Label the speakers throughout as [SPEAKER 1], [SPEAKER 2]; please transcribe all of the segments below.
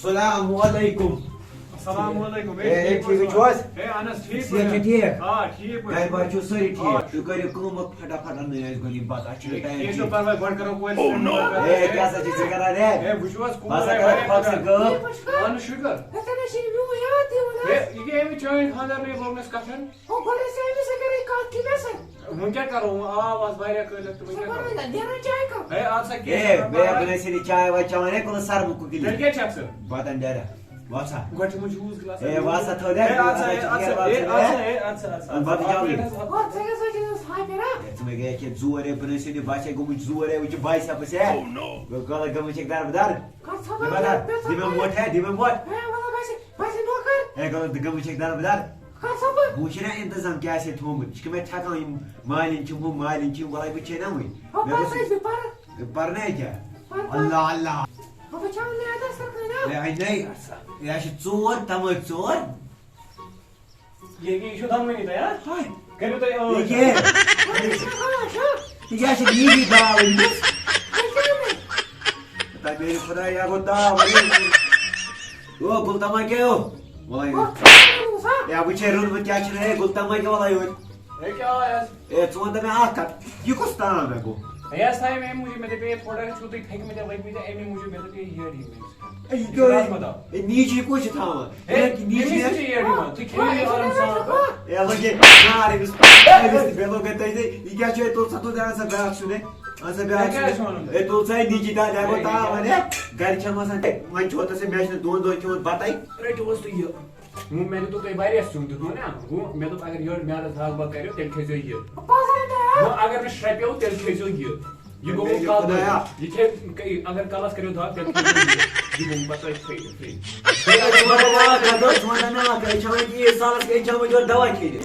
[SPEAKER 1] Assalamualaikum.
[SPEAKER 2] Assalamualaikum.
[SPEAKER 1] ठीक छुस
[SPEAKER 2] अनस ठीक
[SPEAKER 1] ठीक
[SPEAKER 2] हां ठीक
[SPEAKER 1] भाई बाचो सरी ठीक तू करियो काम फटाफट नयस गनी बात अच्छी टाइम
[SPEAKER 2] ये तो परवाय गड करो कोई
[SPEAKER 1] ए क्या सा चीज करा रे
[SPEAKER 2] ए बुझवास को
[SPEAKER 1] बस कर फक से गो
[SPEAKER 2] अन sugar
[SPEAKER 3] Hatana şimdi bu hayat diyorlar.
[SPEAKER 2] ए ये एमी चाय खाना में बोलने कफन
[SPEAKER 3] O böyle sevdi sekere kalktı nasıl?
[SPEAKER 2] मैं क्या करूं आवाज बाहर कर ले तो मैं क्या
[SPEAKER 3] Sonra
[SPEAKER 2] करूं
[SPEAKER 3] da diğer çay kal.
[SPEAKER 2] ए आज से
[SPEAKER 1] ए मैं अपने से चाय वा चावने को सर मुक के
[SPEAKER 2] क्या
[SPEAKER 1] लिए
[SPEAKER 2] चक्स
[SPEAKER 1] बात अंदर वासा
[SPEAKER 2] गट मुझे यूज ग्लास
[SPEAKER 1] ए वासा तो दे बात जाओगी
[SPEAKER 3] O sege saçınız hayfera.
[SPEAKER 1] तुम्हें गए कि जोरे बने से ने बाचे गुम जोरे उच बाई सा पसे गला गम चेक दार बदार
[SPEAKER 3] Kaçsana.
[SPEAKER 1] दिमे मोट है दिमे मोट
[SPEAKER 3] He bana başı dokar.
[SPEAKER 1] ए गला गम चेक दार बदार
[SPEAKER 3] Kaçsana.
[SPEAKER 1] बुशना इंतजाम क्या से थोम कि मैं ठका मालिन ची वाला बचे ना हुई
[SPEAKER 3] O pasayı bir para.
[SPEAKER 1] पढ़ना है क्या अल्लाह अल्लाह
[SPEAKER 3] Baba çağın ne edersin kıyna?
[SPEAKER 1] आई नहीं या शे चोर तम चोर
[SPEAKER 2] ये इशू धाम में नहीं था यार
[SPEAKER 1] हाय
[SPEAKER 2] करो तो
[SPEAKER 1] ये या शे नी दाव ता मेरे खुदा या गोता ओ गुलतमा के हो वाला या बुचे रूल में क्या चल रहा है गुलतमा के वाला यो
[SPEAKER 2] ए क्या है
[SPEAKER 1] ए चोन में आका ये को स्तान है को
[SPEAKER 2] यस टाइम में मुझे मेरे पे थोड़ा छूट ही फेंक में जब लाइक में एमी मुझे मेरे पे हियर ही
[SPEAKER 1] ए नीचे कुछ था
[SPEAKER 2] ए नीचे से हियर ही तो खेल आराम से
[SPEAKER 1] ए लगे नारे इस बेलो के तई ये क्या छे तो सतो जान से बैठ सुने ऐसे बैठ ए तो सही नीचे दा जागो ता माने घर छमा सा मन छोटा से मैच ने दो क्यों बताई
[SPEAKER 2] रेट was तो ये मैंने तो कई बार ऐसे सुनते हो ना वो मैं तो अगर यार मेरा थाल बात करियो तेल खेजो ये वो अगर मैं श्रेप हो तेल खेजो ये गो काल ये खे अगर कालस करियो था तेल खेजो ये वो बताई फ्री
[SPEAKER 1] ना कई छमा की साल के छमा जो दवा खेले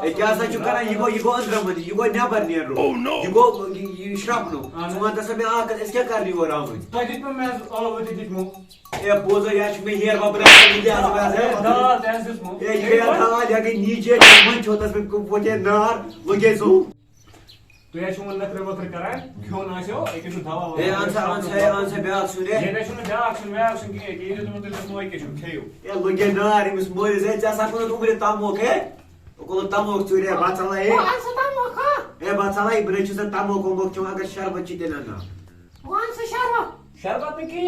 [SPEAKER 1] ए क्या सा चुका ना ये गो अंदर में ये गो नेबर नियर रो ये गो ये श्राप नो सुना तो सब आ इस क्या कर रही हो रहा हूं
[SPEAKER 2] तो जित में मैं ऑल ओवर दिख मो
[SPEAKER 1] ए बोझो यार में हेयर बाबरा मुझे आस पास है
[SPEAKER 2] दा दैट्स मो
[SPEAKER 1] ए ये था लगे नीचे मन छोटा से पोटे नार लगे सो
[SPEAKER 2] तो ये शुमन नखरे वखरे कराए क्यों ना से हो एक तो धावा
[SPEAKER 1] ए आंसर ब्याह सुने
[SPEAKER 2] ये ने शुने ब्याह सुन के ये तो मतलब मोय के छु खेयो
[SPEAKER 1] ए लगे नार इस मोर से जैसा को उम्र तमो के को तमो चुरे बाचला ए
[SPEAKER 3] Ansı tam oka.
[SPEAKER 1] ए बाचला ई ब्रेच से तमो को मो क्यों अगर शरबत ची देना ना
[SPEAKER 3] O ansı şarba.
[SPEAKER 2] शरबत में की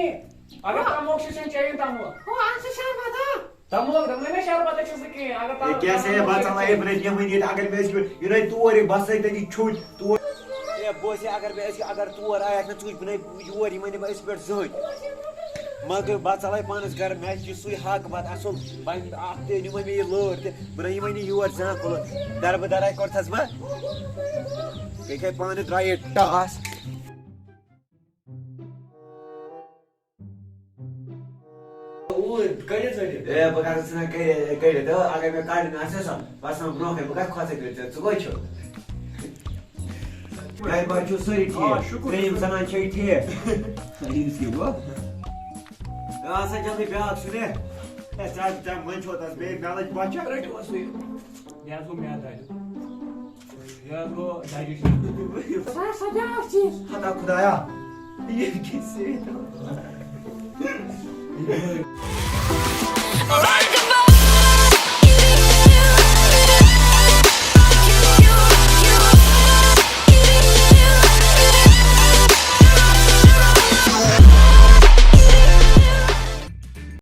[SPEAKER 2] अगर तम ऑक्सीजन चाहिए तम
[SPEAKER 3] O ansı şarba da.
[SPEAKER 2] तम मैंने शरबत अच्छे से की अगर
[SPEAKER 1] ए कैसे है बाचला ए ब्रेच ये महीने अगर मैं ये नहीं तोर बस से तेरी छूट तू ए बोसे अगर तोर आया ना छूट बने योर ये महीने बस पे जोट मगर बाचला पानस घर मैच जी सुई हाक बात असल बाइन आते नि मने ये लोर बने ये महीने योर जा को दरबदार करथस मा के पान ड्राई टास
[SPEAKER 2] कड़े चले
[SPEAKER 1] ए बगा सना करे तो अगर मैं काट ना से सब बस हम ब्रो के बगा खाते करते तो कोई छो भाई बाचो सरी थी प्रेम सना चाहिए थी इसकी वो ऐसा जल्दी ब्याह सुने ऐसा जब मन छोटा से बेग नालज बाचा
[SPEAKER 2] रेट वसु यार को मैं आता यार को डाइजेशन
[SPEAKER 3] Sen sadağırsın.
[SPEAKER 1] हटा खुदाया ये कैसे
[SPEAKER 4] Alright,